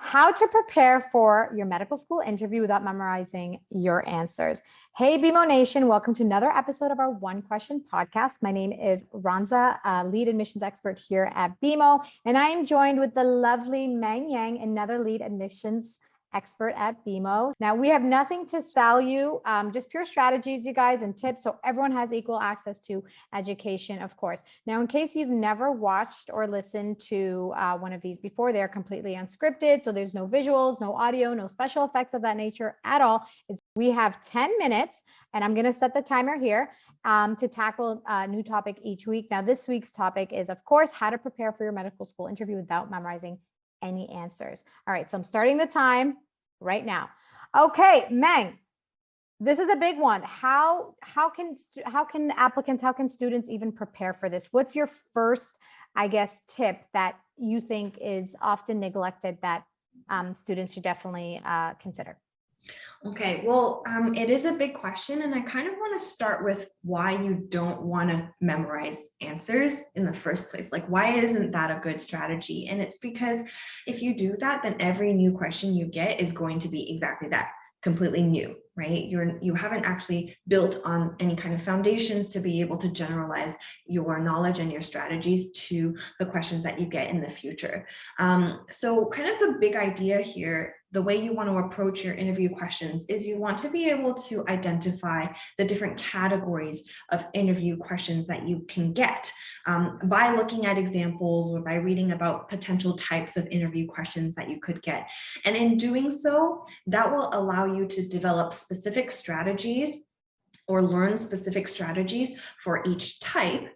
How to prepare for your medical school interview without memorizing your answers. Hey, BMO Nation, welcome to another episode of our One Question podcast. My name is Ronza, lead admissions expert here at BMO, and I am joined with the lovely Meng Yang, another lead admissions expert at BMO. Now, we have nothing to sell you, just pure strategies, you guys, and tips, so everyone has equal access to education, of course. Now, in case you've never watched or listened to one of these before, they're completely unscripted, so there's no visuals, no audio, no special effects of that nature at all. We have 10 minutes, and I'm going to set the timer here to tackle a new topic each week. Now, this week's topic is, of course, how to prepare for your medical school interview without memorizing any answers. All right, so I'm starting the time right now. Okay, Meng, this is a big one. How can applicants, how can students even prepare for this? What's your first, I guess, tip that you think is often neglected that students should definitely consider? Okay, well, it is a big question, and I kind of want to start with why you don't want to memorize answers in the first place. Like, why isn't that a good strategy? And it's because if you do that, then every new question you get is going to be exactly that, completely new, right? You haven't actually built on any kind of foundations to be able to generalize your knowledge and your strategies to the questions that you get in the future. So kind of the big idea here, the way you want to approach your interview questions is you want to be able to identify the different categories of interview questions that you can get by looking at examples or by reading about potential types of interview questions that you could get. And in doing so, that will allow you to develop specific strategies or learn specific strategies for each type.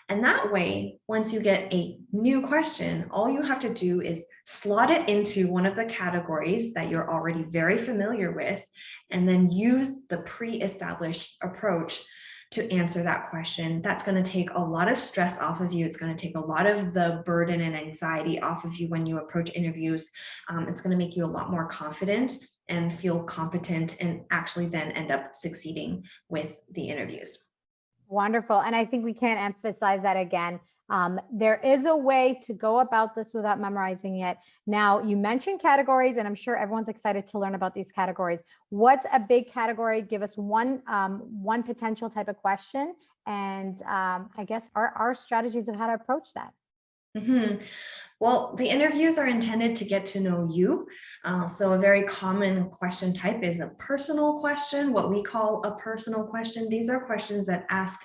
And that way, once you get a new question, all you have to do is slot it into one of the categories that you're already very familiar with, and then use the pre-established approach to answer that question. That's going to take a lot of stress off of you. It's going to take a lot of the burden and anxiety off of you when you approach interviews. It's going to make you a lot more confident and feel competent, and actually then end up succeeding with the interviews. Wonderful. And I think we can't emphasize that again. There is a way to go about this without memorizing it. Now, you mentioned categories, and I'm sure everyone's excited to learn about these categories. What's a big category? Give us one potential type of question, and I guess our strategies of how to approach that. Mm-hmm. Well, the interviews are intended to get to know you. So a very common question type is a personal question, what we call a personal question. These are questions that ask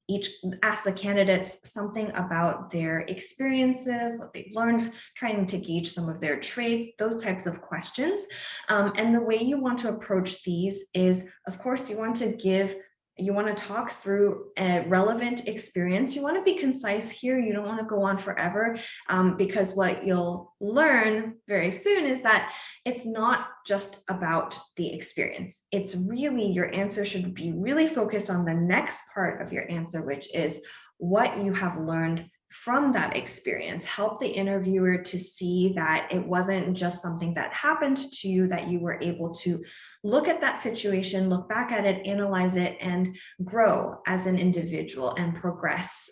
the candidates something about their experiences, what they've learned, trying to gauge some of their traits, those types of questions. And the way you want to approach these is, of course, you want to talk through a relevant experience. You want to be concise here. You don't want to go on forever, because what you'll learn very soon is that it's not just about the experience. It's really, your answer should be really focused on the next part of your answer, which is what you have learned from that experience. Help the interviewer to see that it wasn't just something that happened to you, that you were able to look at that situation, look back at it, analyze it, and grow as an individual and progress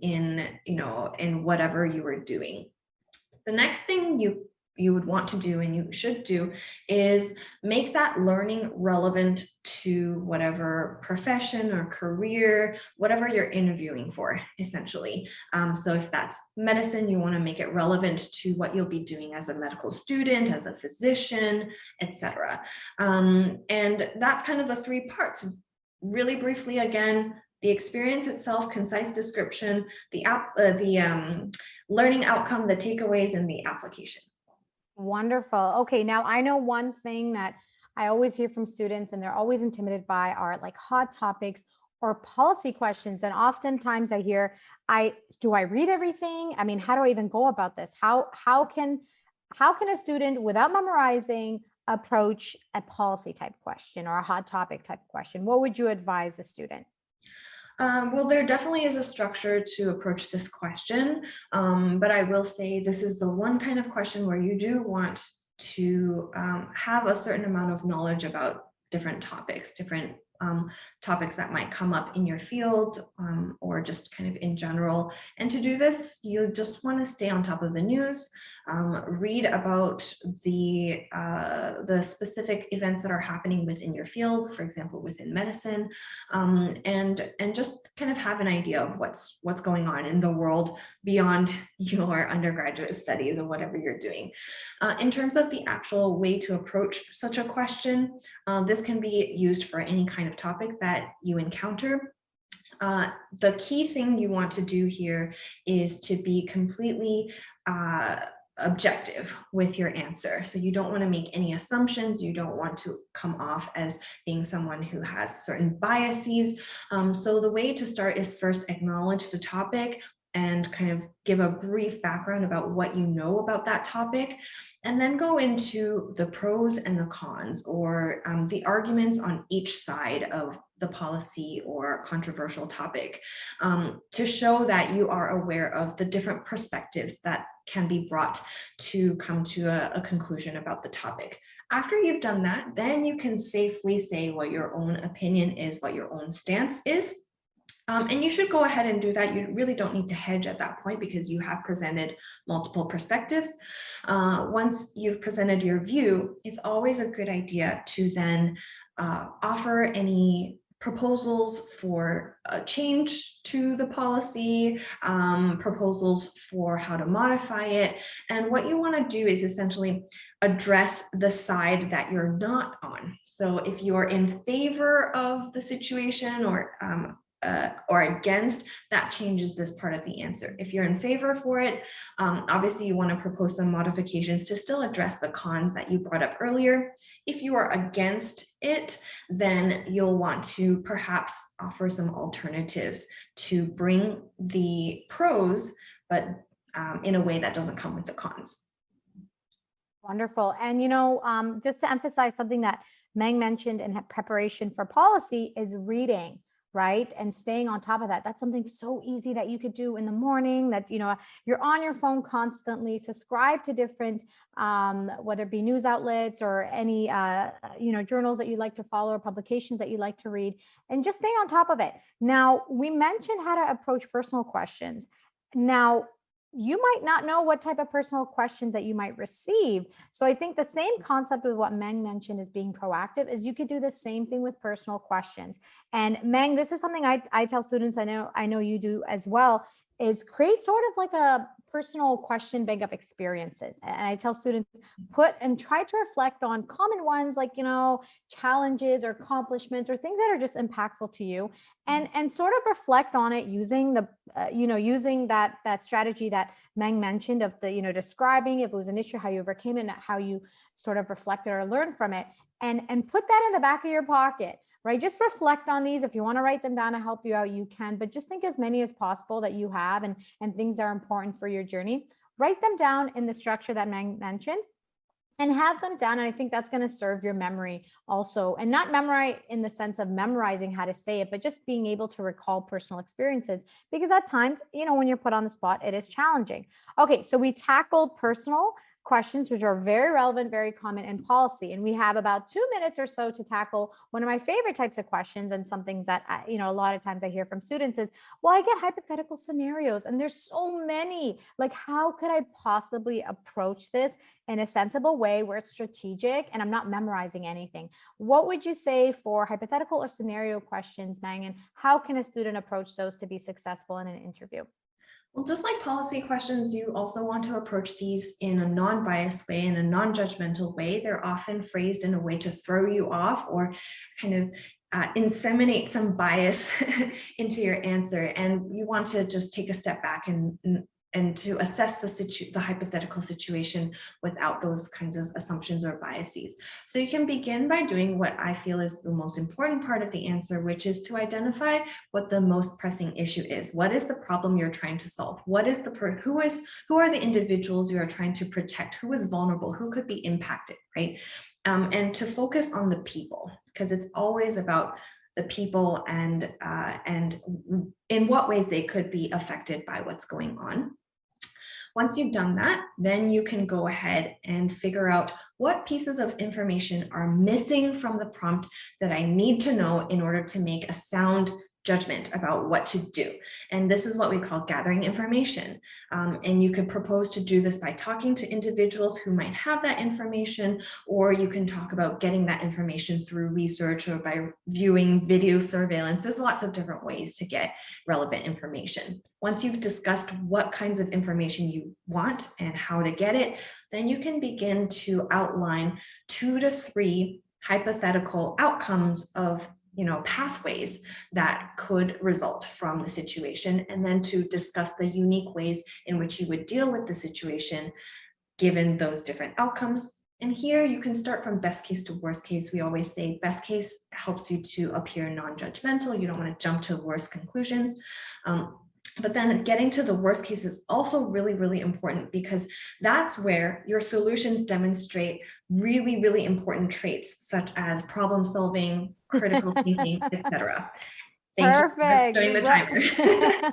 in whatever you were doing. The next thing you would want to do, and you should do, is make that learning relevant to whatever profession or career, whatever you're interviewing for, essentially. So if that's medicine, you want to make it relevant to what you'll be doing as a medical student, as a physician, etc. And that's kind of the three parts. Really briefly, again, the experience itself, concise description, the learning outcome, the takeaways, and the application. Wonderful. Okay, now I know one thing that I always hear from students, and they're always intimidated by, are like hot topics or policy questions. And oftentimes I hear, do I read everything? I mean, how do I even go about this? How can a student, without memorizing, approach a policy type question or a hot topic type question? What would you advise a student? Well, there definitely is a structure to approach this question, but I will say this is the one kind of question where you do want to have a certain amount of knowledge about different topics, different topics that might come up in your field, or just kind of in general. And to do this, you just want to stay on top of the news, read about the specific events that are happening within your field, for example, within medicine, and just kind of have an idea of what's going on in the world beyond your undergraduate studies or whatever you're doing. In terms of the actual way to approach such a question, this can be used for any kind of topic that you encounter. The key thing you want to do here is to be completely objective with your answer. So you don't want to make any assumptions. You don't want to come off as being someone who has certain biases. So the way to start is first acknowledge the topic and kind of give a brief background about what you know about that topic, and then go into the pros and the cons, or the arguments on each side of the policy or controversial topic, to show that you are aware of the different perspectives that can be brought to come to a conclusion about the topic. After you've done that, then you can safely say what your own opinion is, what your own stance is. And you should go ahead and do that. You really don't need to hedge at that point because you have presented multiple perspectives. Once you've presented your view, it's always a good idea to then offer any proposals for a change to the policy, proposals for how to modify it. And what you want to do is essentially address the side that you're not on. So if you're in favor of the situation or against, that changes this part of the answer. If you're in favor for it, obviously you want to propose some modifications to still address the cons that you brought up earlier. If you are against it, then you'll want to perhaps offer some alternatives to bring the pros, but in a way that doesn't come with the cons. Wonderful. And, just to emphasize something that Meng mentioned in preparation for policy is reading, right? And staying on top of that. That's something so easy that you could do in the morning, that, you're on your phone constantly. Subscribe to different, whether it be news outlets or any, journals that you like to follow or publications that you like to read, and just stay on top of it. Now, we mentioned how to approach personal questions. Now, you might not know what type of personal questions that you might receive. So I think the same concept with what Meng mentioned is being proactive is you could do the same thing with personal questions. And Meng, this is something I tell students, I know you do as well, is create sort of like a personal question bank of experiences. And I tell students, try to reflect on common ones like, challenges or accomplishments or things that are just impactful to you, and sort of reflect on it using using that strategy that Meng mentioned of the, describing if it was an issue, how you overcame it, and how you sort of reflected or learned from it, and put that in the back of your pocket. Right? Just reflect on these. If you want to write them down to help you out, you can, but just think as many as possible that you have and things that are important for your journey. Write them down in the structure that Meng mentioned and have them down. And I think that's going to serve your memory also, and not memorize in the sense of memorizing how to say it, but just being able to recall personal experiences, because at times, when you're put on the spot, it is challenging. Okay. So we tackled personal questions, which are very relevant, very common in policy. And we have about 2 minutes or so to tackle one of my favorite types of questions, and some things that, a lot of times I hear from students is, well, I get hypothetical scenarios and there's so many, like, how could I possibly approach this in a sensible way where it's strategic and I'm not memorizing anything? What would you say for hypothetical or scenario questions, Meng, and how can a student approach those to be successful in an interview? Well, just like policy questions, you also want to approach these in a non-biased way, in a non-judgmental way. They're often phrased in a way to throw you off or kind of inseminate some bias into your answer. And you want to just take a step back and to assess the hypothetical situation without those kinds of assumptions or biases. So you can begin by doing what I feel is the most important part of the answer, which is to identify what the most pressing issue is. What is the problem you're trying to solve? What is who are the individuals you are trying to protect? Who is vulnerable? Who could be impacted, right? And to focus on the people, because it's always about the people and in what ways they could be affected by what's going on. Once you've done that, then you can go ahead and figure out what pieces of information are missing from the prompt that I need to know in order to make a sound judgment about what to do. And this is what we call gathering information. And you could propose to do this by talking to individuals who might have that information, or you can talk about getting that information through research or by viewing video surveillance. There's lots of different ways to get relevant information. Once you've discussed what kinds of information you want and how to get it, then you can begin to outline 2 to 3 hypothetical outcomes of pathways that could result from the situation, and then to discuss the unique ways in which you would deal with the situation given those different outcomes. And here you can start from best case to worst case. We always say best case helps you to appear non-judgmental. You don't want to jump to worst conclusions. But then getting to the worst case is also really, really important, because that's where your solutions demonstrate really, really important traits such as problem solving, critical thinking, etc. Perfect. You for starting the timer.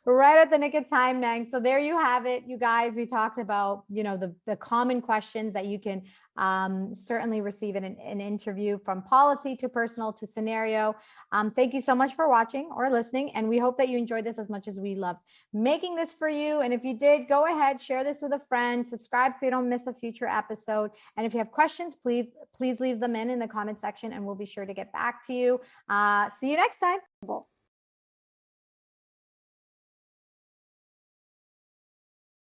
Right at the nick of time, Meg. So there you have it, you guys. We talked about, the common questions that you can certainly receive in an interview, from policy to personal to scenario. Thank you so much for watching or listening. And we hope that you enjoyed this as much as we loved making this for you. And if you did, go ahead, share this with a friend, subscribe so you don't miss a future episode. And if you have questions, please leave them in the comment section and we'll be sure to get back to you. See you next time.